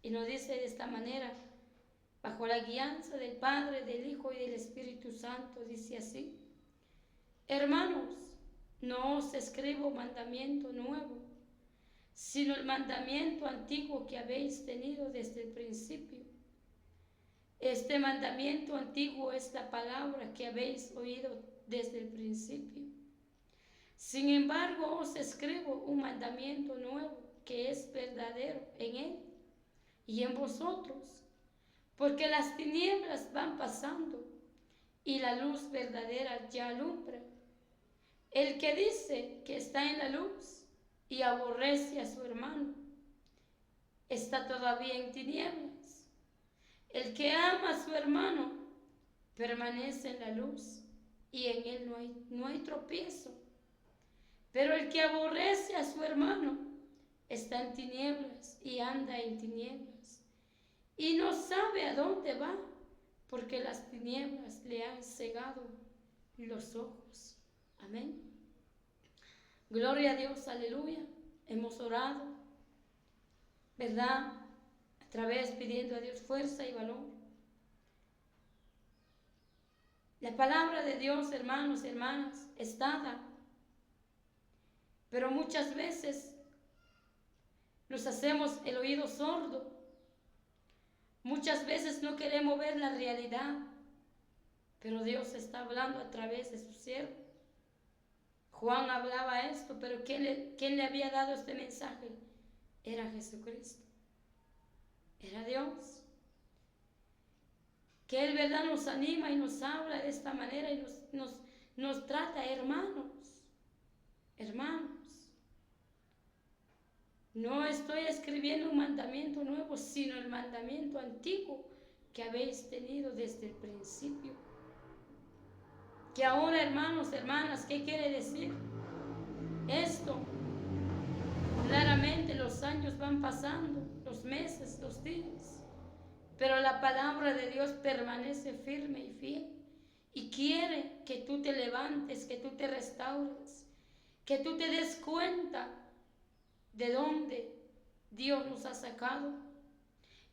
Y nos dice de esta manera, bajo la guianza del Padre, del Hijo y del Espíritu Santo, dice así: hermanos, no os escribo mandamiento nuevo, sino el mandamiento antiguo que habéis tenido desde el principio. Este mandamiento antiguo es la palabra que habéis oído desde el principio. Sin embargo, os escribo un mandamiento nuevo que es verdadero en él y en vosotros, porque las tinieblas van pasando y la luz verdadera ya alumbra. El que dice que está en la luz y aborrece a su hermano, está todavía en tinieblas. El que ama a su hermano permanece en la luz y en él no hay tropiezo. Pero el que aborrece a su hermano está en tinieblas y anda en tinieblas y no sabe a dónde va, porque las tinieblas le han cegado los ojos. Amén. Gloria a Dios, aleluya. Hemos orado, ¿verdad? A través pidiendo a Dios fuerza y valor. La palabra de Dios, hermanos y hermanas, es dada, pero muchas veces nos hacemos el oído sordo. Muchas veces no queremos ver la realidad, pero Dios está hablando a través de su siervo. Juan hablaba esto, pero ¿quién le había dado este mensaje? Era Jesucristo, era Dios. Que Él, ¿verdad?, nos anima y nos habla de esta manera y nos trata, hermanos. No estoy escribiendo un mandamiento nuevo, sino el mandamiento antiguo que habéis tenido desde el principio. Que ahora, hermanos, hermanas, ¿qué quiere decir esto? Claramente los años van pasando, los meses, los días, pero la palabra de Dios permanece firme y fiel y quiere que tú te levantes, que tú te restaures, que tú te des cuenta de dónde Dios nos ha sacado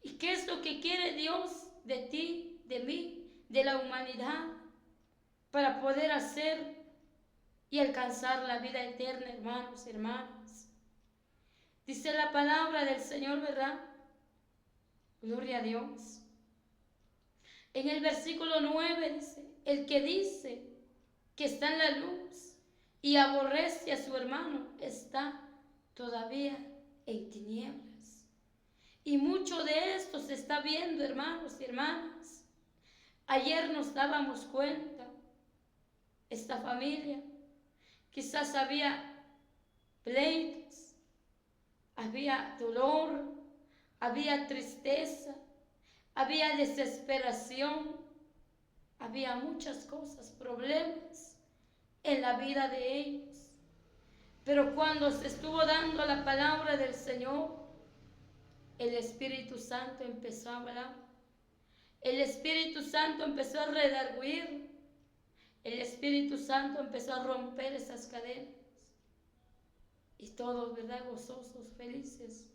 y qué es lo que quiere Dios de ti, de mí, de la humanidad, para poder hacer y alcanzar la vida eterna, hermanos y hermanas. Dice la palabra del Señor, ¿verdad? Gloria a Dios. En el versículo 9 dice: el que dice que está en la luz y aborrece a su hermano está todavía en tinieblas. Y mucho de esto se está viendo, hermanos y hermanas. Ayer nos dábamos cuenta, esta familia, quizás había pleitos, había dolor, había tristeza, había desesperación, había muchas cosas, problemas en la vida de ellos. Pero cuando se estuvo dando la palabra del Señor, el Espíritu Santo empezó a hablar. El Espíritu Santo empezó a redarguir. El Espíritu Santo empezó a romper esas cadenas. Y todos, ¿verdad?, gozosos, felices,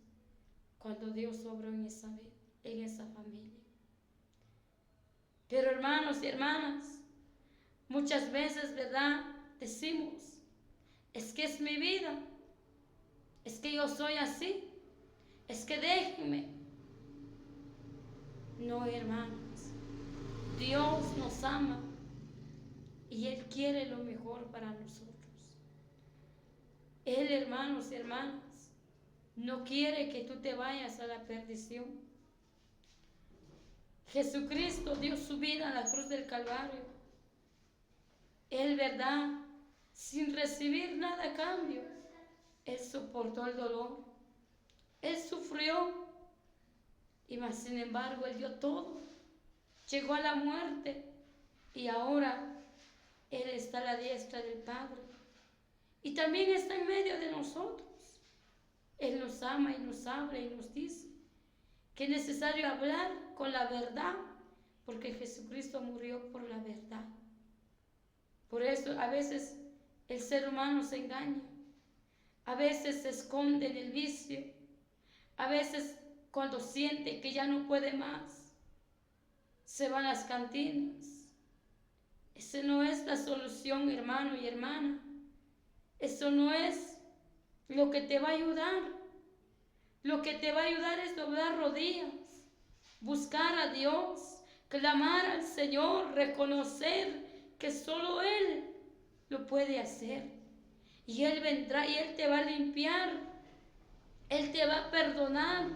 cuando Dios obró en esa familia. Pero hermanos y hermanas, muchas veces, ¿verdad?, decimos: es que es mi vida, es que yo soy así, es que déjenme. No, hermanos, Dios nos ama y Él quiere lo mejor para nosotros. Él, hermanos y hermanas, no quiere que tú te vayas a la perdición. Jesucristo dio su vida en la cruz del Calvario. Él, ¿verdad?, sin recibir nada a cambio, Él soportó el dolor. Él sufrió y más sin embargo Él dio todo. Llegó a la muerte y ahora Él está a la diestra del Padre. Y también está en medio de nosotros. Él nos ama y nos habla y nos dice que es necesario hablar con la verdad, porque Jesucristo murió por la verdad. Por eso a veces el ser humano se engaña, a veces se esconde en el vicio, a veces cuando siente que ya no puede más, se van a las cantinas. Esa no es la solución, hermano y hermana. Eso no es lo que te va a ayudar. Lo que te va a ayudar es doblar rodillas, buscar a Dios, clamar al Señor, reconocer que solo Él lo puede hacer. Y Él vendrá y Él te va a limpiar, Él te va a perdonar,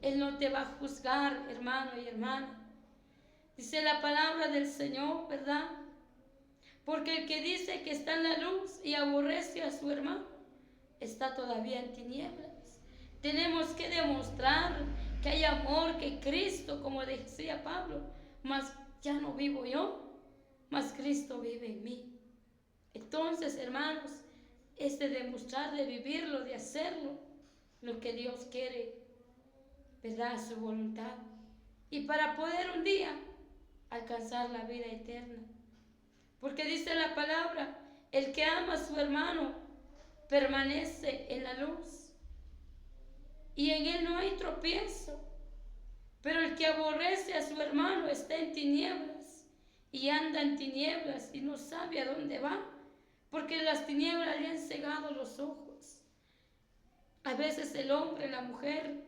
Él no te va a juzgar, hermano y hermana. Dice la palabra del Señor, ¿verdad? Porque el que dice que está en la luz y aborrece a su hermano, está todavía en tinieblas. Tenemos que demostrar que hay amor, que Cristo, como decía Pablo, mas ya no vivo yo, mas Cristo vive en mí. Entonces, hermanos, es de demostrar, de vivirlo, de hacerlo, lo que Dios quiere, ¿verdad? Su voluntad. Y para poder un día alcanzar la vida eterna. Porque dice la palabra, el que ama a su hermano permanece en la luz y en él no hay tropiezo. Pero el que aborrece a su hermano está en tinieblas y anda en tinieblas y no sabe a dónde va, porque las tinieblas le han cegado los ojos. A veces el hombre, la mujer,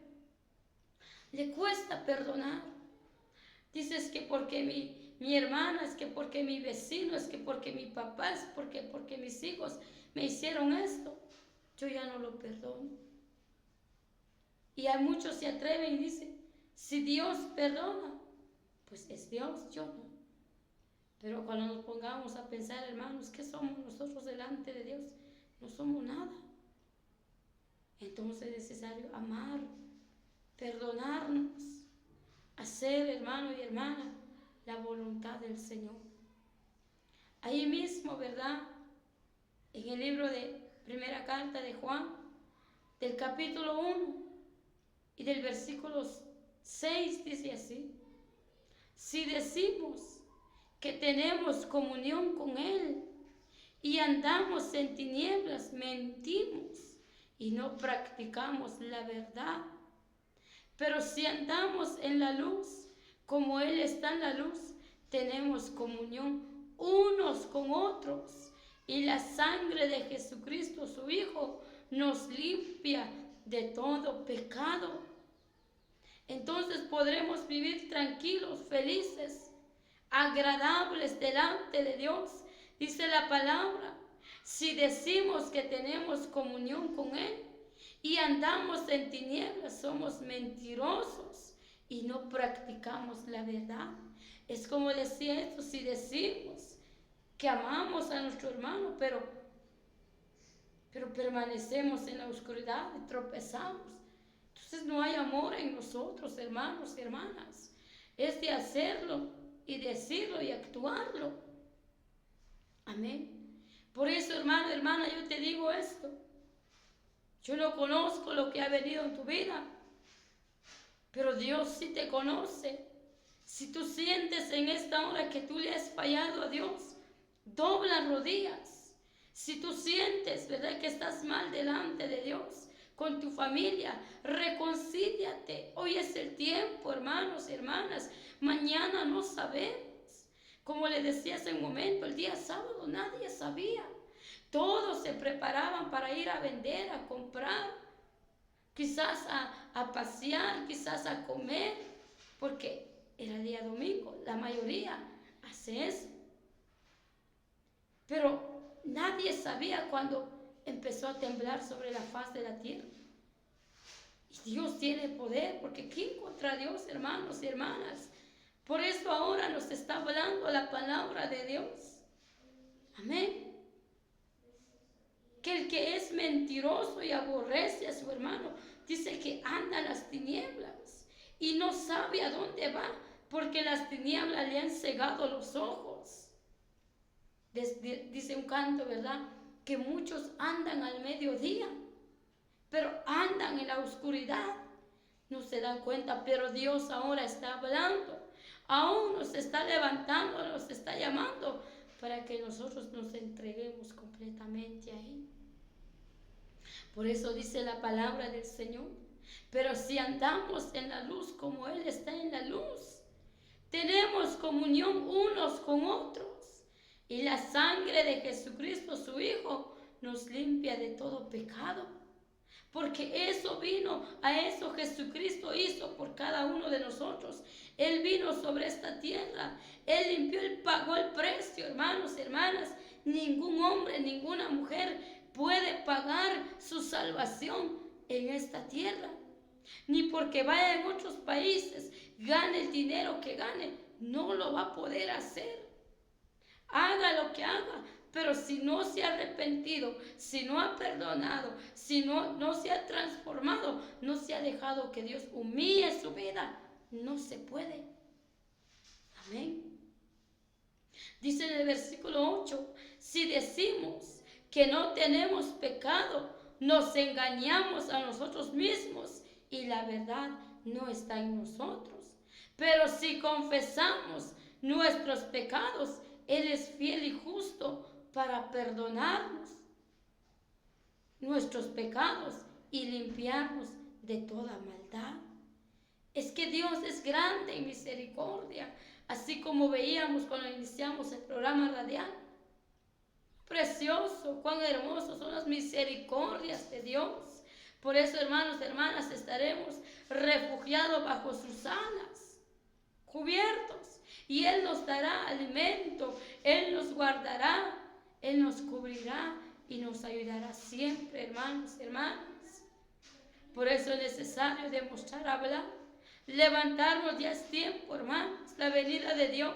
le cuesta perdonar. Dices que porque mi hermana, es que porque mi vecino, es que porque mi papá, es porque mis hijos me hicieron esto, yo ya no lo perdono. Y a muchos se atreven y dicen, si Dios perdona, pues es Dios, yo no. Pero cuando nos pongamos a pensar, hermanos, ¿qué somos nosotros delante de Dios? No somos nada. Entonces es necesario amar, perdonarnos, hacer, hermano y hermana, la voluntad del Señor. Ahí mismo, ¿verdad? En el libro de primera carta de Juan, del capítulo 1 y del versículo 6, dice así: si decimos que tenemos comunión con Él y andamos en tinieblas, mentimos y no practicamos la verdad. Pero si andamos en la luz, como Él está en la luz, tenemos comunión unos con otros. Y la sangre de Jesucristo, su Hijo, nos limpia de todo pecado. Entonces podremos vivir tranquilos, felices, agradables delante de Dios. Dice la palabra, si decimos que tenemos comunión con Él y andamos en tinieblas, somos mentirosos y no practicamos la verdad. Es como decía esto, si decimos que amamos a nuestro hermano, pero permanecemos en la oscuridad y tropezamos, entonces no hay amor en nosotros, hermanos y hermanas. Es de hacerlo y decirlo y actuarlo. Amén. Por eso, hermano, hermana, yo te digo esto. Yo no conozco lo que ha venido en tu vida, pero Dios sí te conoce. Si tú sientes en esta hora que tú le has fallado a Dios, dobla rodillas. Si tú sientes, ¿verdad?, que estás mal delante de Dios, con tu familia, reconcíliate. Hoy es el tiempo, hermanos y hermanas. Mañana no sabemos. Como le decía hace un momento, el día sábado nadie sabía. Todos se preparaban para ir a vender, a comprar, quizás a pasear, quizás a comer, porque era el día domingo. La mayoría hace eso. Pero nadie sabía cuando empezó a temblar sobre la faz de la tierra. Y Dios tiene poder, porque ¿quién contra Dios, hermanos y hermanas? Por eso ahora nos está hablando la palabra de Dios. Amén. Que el que es mentiroso y aborrece a su hermano, dice que anda en las tinieblas y no sabe a dónde va, porque las tinieblas le han cegado los ojos. Dice un canto, ¿verdad?, que muchos andan al mediodía, pero andan en la oscuridad, no se dan cuenta. Pero Dios ahora está hablando, aún nos está levantando, nos está llamando para que nosotros nos entreguemos completamente a Él. Por eso dice la palabra del Señor, Pero si andamos en la luz como Él está en la luz, tenemos comunión unos con otros. Y la sangre de Jesucristo, su Hijo, nos limpia de todo pecado. Porque eso vino, a eso Jesucristo hizo por cada uno de nosotros. Él vino sobre esta tierra. Él limpió, Él pagó el precio, hermanos y hermanas. Ningún hombre, ninguna mujer puede pagar su salvación en esta tierra. Ni porque vaya en otros países, gane el dinero que gane, no lo va a poder hacer. Haga lo que haga, pero si no se ha arrepentido, si no ha perdonado, si no se ha transformado, no se ha dejado que Dios humille su vida, no se puede. Amén. Dice en el versículo 8, si decimos que no tenemos pecado, nos engañamos a nosotros mismos y la verdad no está en nosotros. Pero si confesamos nuestros pecados, Él es fiel y justo para perdonarnos nuestros pecados y limpiarnos de toda maldad. Es que Dios es grande en misericordia, así como veíamos cuando iniciamos el programa radial. Precioso, cuán hermosos son las misericordias de Dios. Por eso, hermanos y hermanas, estaremos refugiados bajo sus alas, cubiertos, y Él nos dará alimento, Él nos guardará, Él nos cubrirá y nos ayudará siempre, hermanos y hermanas. Por eso es necesario demostrar, hablar, levantarnos. Ya es tiempo, hermanos, la venida de Dios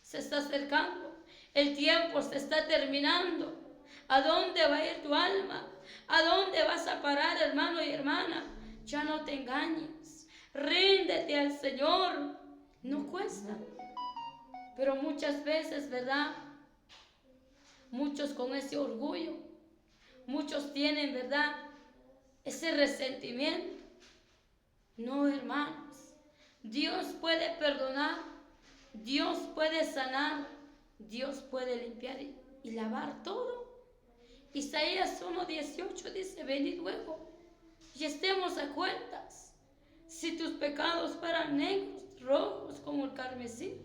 se está acercando, el tiempo se está terminando. ¿A dónde va a ir tu alma? ¿A dónde vas a parar, hermano y hermana? Ya no te engañes, ríndete al Señor. No cuesta, pero muchas veces, ¿verdad? Muchos con ese orgullo, muchos tienen, ¿verdad?, ese resentimiento. No, hermanos, Dios puede perdonar, Dios puede sanar, Dios puede limpiar y lavar todo. Isaías 1:18 dice, venid luego y estemos a cuentas. Si tus pecados fueran negros, rojos como el carmesí,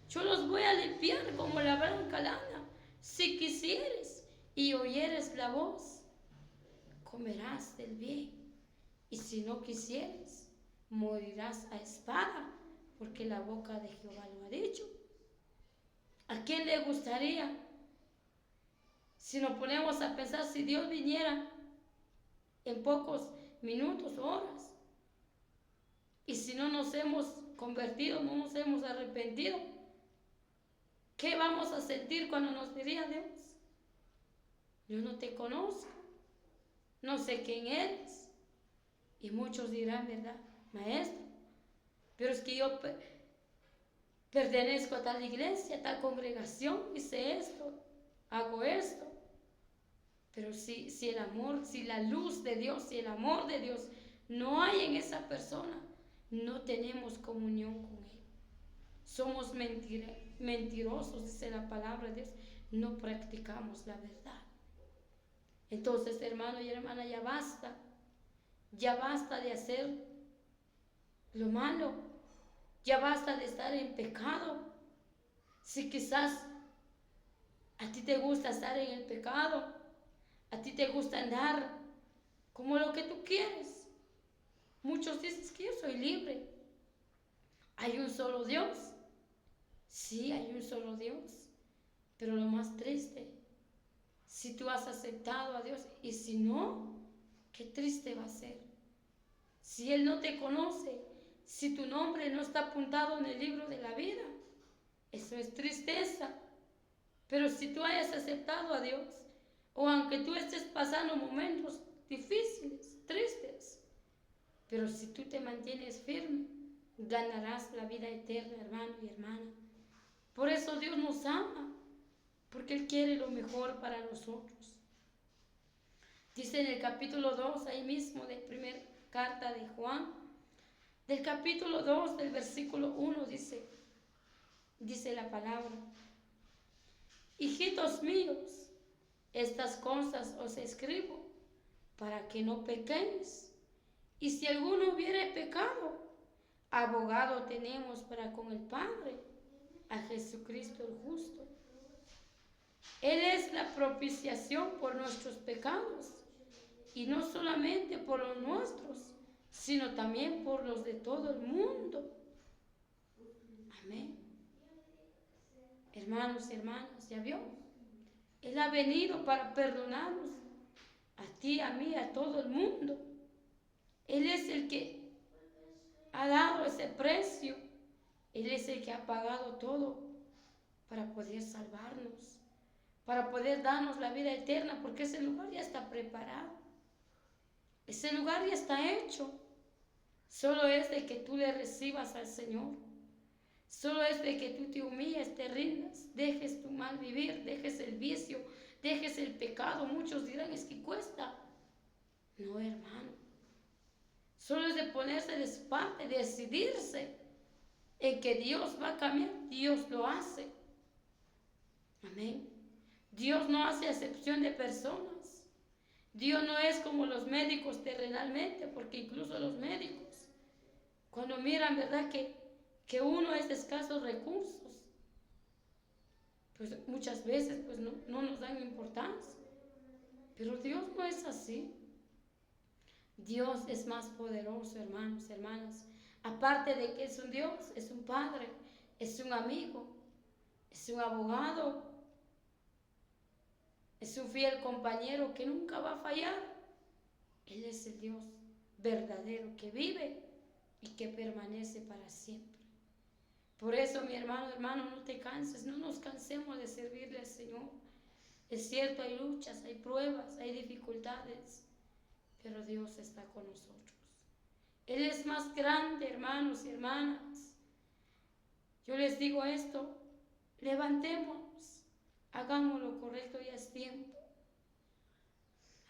yo los voy a limpiar como la blanca lana. Si quisieres y oyeres la voz, comerás del bien. Y si no quisieres, morirás a espada, porque la boca de Jehová lo ha dicho. ¿A quién le gustaría? Si nos ponemos a pensar, si Dios viniera en pocos minutos o horas, y si no nos hemos convertido, no nos hemos arrepentido, ¿qué vamos a sentir cuando nos diría Dios? Yo no te conozco, no sé quién eres. Y muchos dirán, ¿verdad? Maestro, pero es que yo pertenezco a tal iglesia, a tal congregación, hice esto, hago esto. Pero si el amor, si la luz de Dios, si el amor de Dios no hay en esa persona, no tenemos comunión con Él. Somos mentirosos, dice la palabra de Dios, no practicamos la verdad. Entonces, hermano y hermana, ya basta de hacer lo malo, ya basta de estar en pecado. Si quizás a ti te gusta estar en el pecado, a ti te gusta andar como lo que tú quieres. Muchos dicen que yo soy libre. ¿Hay un solo Dios? Sí, hay un solo Dios. Pero lo más triste, si tú has aceptado a Dios y si no, qué triste va a ser. Si Él no te conoce, si tu nombre no está apuntado en el libro de la vida, eso es tristeza. Pero si tú hayas aceptado a Dios, o aunque tú estés pasando momentos difíciles, tristes, pero si tú te mantienes firme, ganarás la vida eterna, hermano y hermana. Por eso Dios nos ama, porque Él quiere lo mejor para nosotros. Dice en el capítulo 2, ahí mismo de primera carta de Juan, del capítulo 2, del versículo 1, dice la palabra: hijitos míos, estas cosas os escribo para que no pequéis. Y si alguno hubiere pecado, abogado tenemos para con el Padre, a Jesucristo el justo. Él es la propiciación por nuestros pecados, y no solamente por los nuestros, sino también por los de todo el mundo. Amén. Hermanos y hermanas, ¿ya vio? Él ha venido para perdonarnos, a ti, a mí, a todo el mundo. Él es el que ha dado ese precio. Él es el que ha pagado todo para poder salvarnos, para poder darnos la vida eterna, porque ese lugar ya está preparado. Ese lugar ya está hecho. Solo es de que tú le recibas al Señor. Solo es de que tú te humilles, te rindas, dejes tu mal vivir, dejes el vicio, dejes el pecado. Muchos dirán, es que cuesta. No, hermano. Solo es de ponerse de su parte, decidirse en que Dios va a cambiar. Dios lo hace. Amén. Dios no hace acepción de personas. Dios no es como los médicos terrenalmente, porque incluso los médicos, cuando miran, ¿verdad?, que uno es de escasos recursos, pues muchas veces pues no nos dan importancia. Pero Dios no es así. Dios es más poderoso, hermanos, hermanas. Aparte de que es un Dios, es un Padre, es un amigo, es un abogado, es un fiel compañero que nunca va a fallar. Él es el Dios verdadero que vive y que permanece para siempre. Por eso, mi hermano, no te canses, no nos cansemos de servirle al Señor. Es cierto, hay luchas, hay pruebas, hay dificultades, pero Dios está con nosotros. Él es más grande, hermanos y hermanas. Yo les digo esto, levantémonos, hagamos lo correcto, ya es tiempo.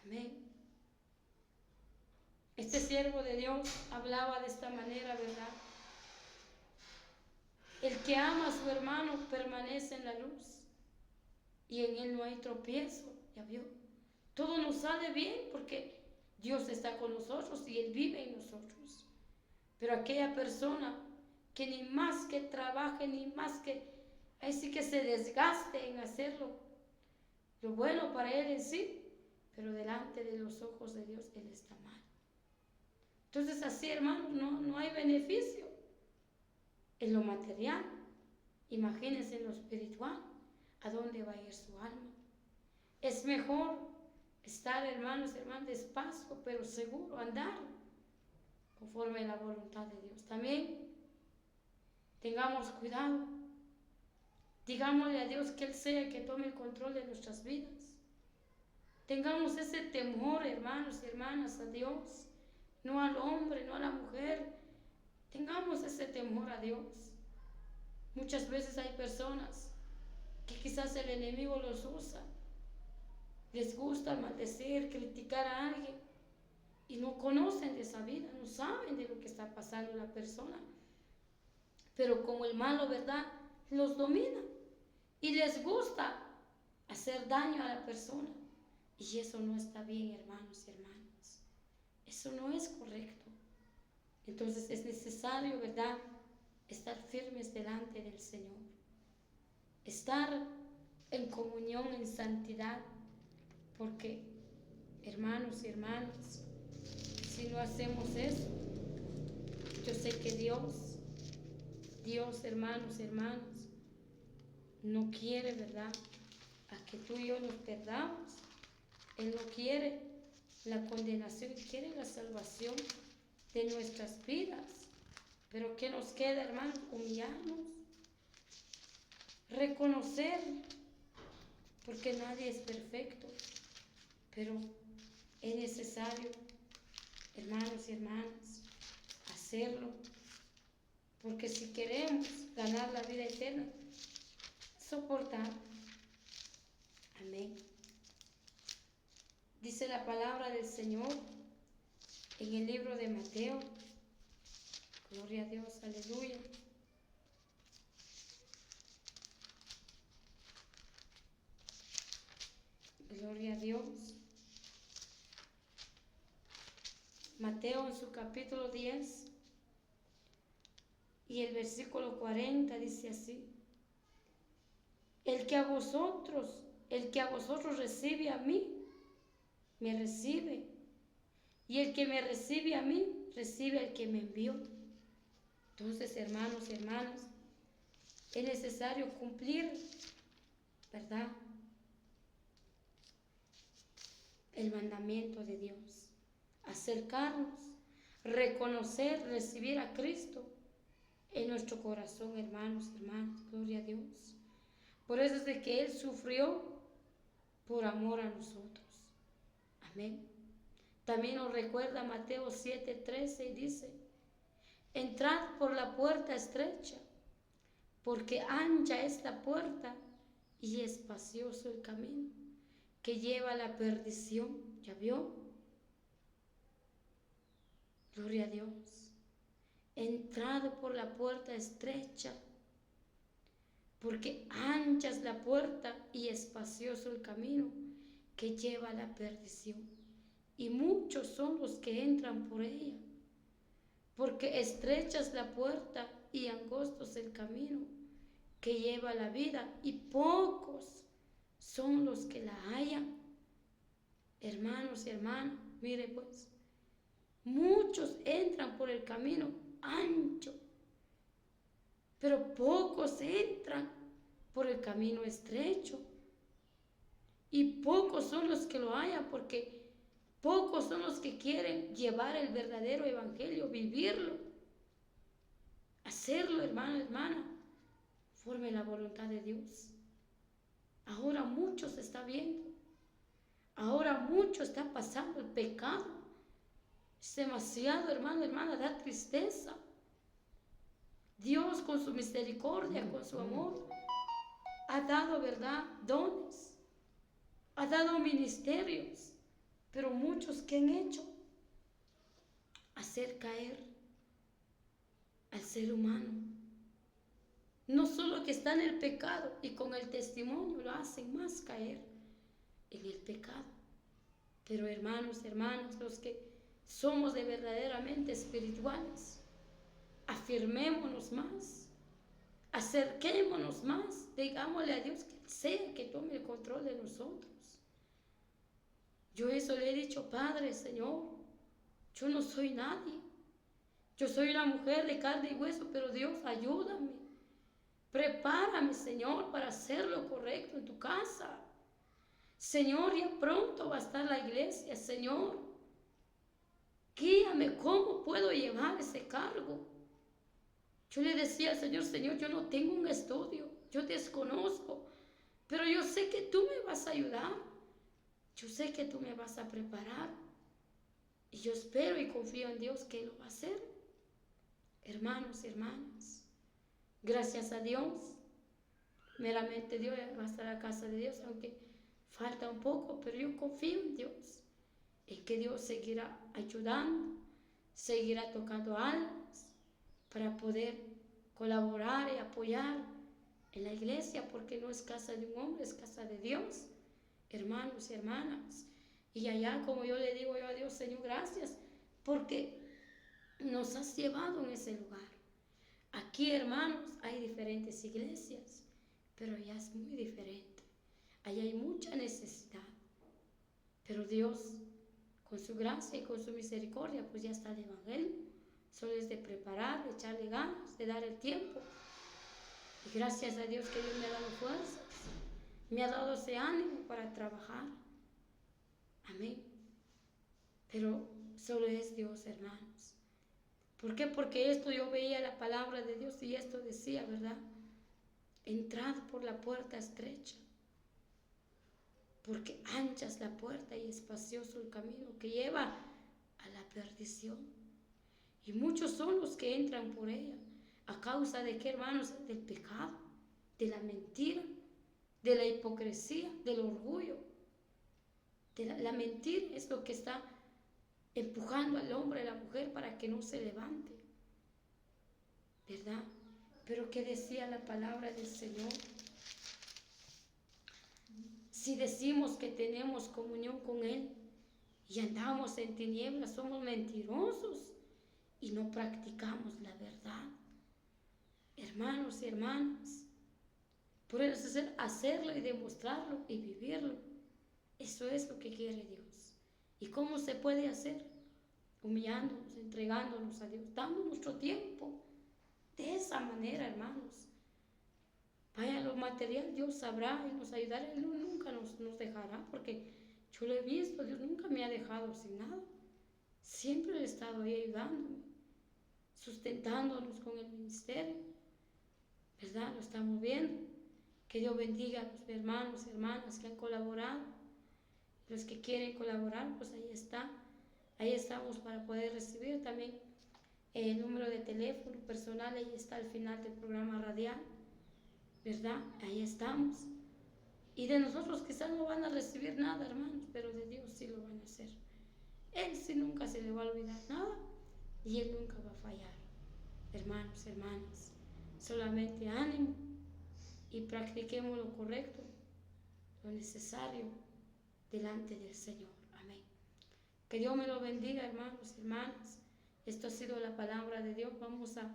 Amén. Este siervo de Dios hablaba de esta manera, ¿verdad? El que ama a su hermano permanece en la luz y en él no hay tropiezo, ¿ya vio? Todo nos sale bien porque Dios está con nosotros y Él vive en nosotros. Pero aquella persona que ni más que trabaje, ni más que, así que se desgaste en hacerlo, lo bueno para él en sí, pero delante de los ojos de Dios él está mal. Entonces así, hermanos, no hay beneficio en lo material. Imagínense en lo espiritual, ¿a dónde va a ir su alma? Es mejor estar, hermanos, despacio, pero seguro, andar conforme a la voluntad de Dios. También tengamos cuidado. Digámosle a Dios que Él sea el que tome el control de nuestras vidas. Tengamos ese temor, hermanos y hermanas, a Dios, no al hombre, no a la mujer. Tengamos ese temor a Dios. Muchas veces hay personas que quizás el enemigo los usa. Les gusta maldecir, criticar a alguien y no conocen de esa vida, no saben de lo que está pasando la persona. Pero como el malo, ¿verdad?, los domina y les gusta hacer daño a la persona. Y eso no está bien, hermanos y hermanas. Eso no es correcto. Entonces es necesario, ¿verdad?, estar firmes delante del Señor. Estar en comunión, en santidad. Porque, hermanos y hermanas, si no hacemos eso, yo sé que Dios, hermanos y hermanas, no quiere, ¿verdad?, a que tú y yo nos perdamos. Él no quiere la condenación, quiere la salvación de nuestras vidas. Pero ¿qué nos queda, hermanos? Humillarnos, reconocer, porque nadie es perfecto, pero es necesario, hermanos y hermanas, hacerlo, porque si queremos ganar la vida eterna, soportar. Amén. Dice la palabra del Señor en el libro de Mateo. Gloria a Dios, aleluya. Gloria a Dios. Mateo en su capítulo 10 y el versículo 40 dice así: el que a vosotros recibe a mí, me recibe, y el que me recibe a mí, recibe al que me envió. Entonces, hermanos y hermanas, es necesario cumplir, ¿verdad?, el mandamiento de Dios, acercarnos, reconocer, recibir a Cristo en nuestro corazón, hermanos y hermanas, gloria a Dios. Por eso es de que Él sufrió por amor a nosotros. Amén. También nos recuerda Mateo 7:13 y dice: entrad por la puerta estrecha, porque ancha es la puerta y espacioso el camino que lleva a la perdición. ¿Ya vio? Gloria a Dios. Entrad por la puerta estrecha, porque ancha es la puerta y espacioso el camino que lleva a la perdición, y muchos son los que entran por ella. Porque estrecha es la puerta y angosto es el camino que lleva a la vida, y pocos son los que la hallan. Hermanos y hermanas, mire pues, muchos entran por el camino ancho, pero pocos entran por el camino estrecho. Y pocos son los que lo hallan, porque pocos son los que quieren llevar el verdadero evangelio, vivirlo, hacerlo, hermano, hermana, forme la voluntad de Dios. Ahora mucho se está viendo, ahora mucho está pasando el pecado. Es demasiado, hermano, hermana, da tristeza. Dios con su misericordia, con su amor, ha dado, ¿verdad?, dones, ha dado ministerios, pero muchos que han hecho hacer caer al ser humano. No solo que está en el pecado, y con el testimonio lo hacen más caer en el pecado. Pero hermanos, hermanas, los que somos de verdaderamente espirituales, afirmémonos más, acerquémonos más, digámosle a Dios que Él sea que tome el control de nosotros. Yo eso le he dicho: Padre, Señor, yo no soy nadie, yo soy una mujer de carne y hueso, pero Dios, ayúdame, prepárame, Señor, para hacer lo correcto en tu casa. Señor, ya pronto va a estar la iglesia, Señor, guíame, ¿cómo puedo llevar ese cargo? Yo le decía al Señor: Señor, yo no tengo un estudio, yo desconozco, pero yo sé que tú me vas a ayudar, yo sé que tú me vas a preparar, y yo espero y confío en Dios que Él lo va a hacer. Hermanos y hermanas, gracias a Dios, meramente Dios va a estar a la casa de Dios, aunque falta un poco, pero yo confío en Dios, en que Dios seguirá ayudando, seguirá tocando almas para poder colaborar y apoyar en la iglesia, porque no es casa de un hombre, es casa de Dios, hermanos y hermanas. Y allá, como yo le digo yo a Dios: Señor, gracias, porque nos has llevado en ese lugar. Aquí, hermanos, hay diferentes iglesias, pero allá es muy diferente. Allá hay mucha necesidad, pero Dios, con su gracia y con su misericordia, pues ya está el evangelio. Solo es de preparar, de echarle ganas, de dar el tiempo. Y gracias a Dios que Dios me ha dado fuerzas, me ha dado ese ánimo para trabajar. Amén. Pero solo es Dios, hermanos. ¿Por qué? Porque esto yo veía la palabra de Dios y esto decía, ¿verdad? Entrad por la puerta estrecha, porque ancha es la puerta y espacioso el camino que lleva a la perdición. Y muchos son los que entran por ella. ¿A causa de qué, hermanos? Del pecado, de la mentira, de la hipocresía, del orgullo. La mentira es lo que está empujando al hombre y a la mujer para que no se levante, ¿verdad? Pero ¿qué decía la palabra del Señor? Si decimos que tenemos comunión con Él y andamos en tinieblas, somos mentirosos y no practicamos la verdad. Hermanos y hermanas, por eso hacerlo y demostrarlo y vivirlo. Eso es lo que quiere Dios. ¿Y cómo se puede hacer? Humillándonos, entregándonos a Dios, dando nuestro tiempo. De esa manera, hermanos. Vaya, lo material Dios sabrá y nos ayudará. Él nunca nos dejará, porque yo lo he visto, Dios nunca me ha dejado sin nada. Siempre he estado ahí ayudándome, sustentándonos con el ministerio. ¿Verdad? Lo estamos viendo. Que Dios bendiga a los hermanos y hermanas que han colaborado. Los que quieren colaborar, pues ahí está. Ahí estamos para poder recibir también el número de teléfono personal. Ahí está al final del programa radial. ¿Verdad? Ahí estamos. Y de nosotros quizás no van a recibir nada, hermanos, pero de Dios sí lo van a hacer. Él sí nunca se le va a olvidar nada y Él nunca va a fallar. Hermanos, hermanas, solamente ánimo y practiquemos lo correcto, lo necesario delante del Señor. Amén. Que Dios me lo bendiga, hermanos, hermanas. Esto ha sido la palabra de Dios. Vamos a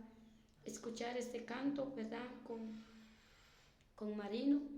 escuchar este canto, ¿verdad? Con Marino.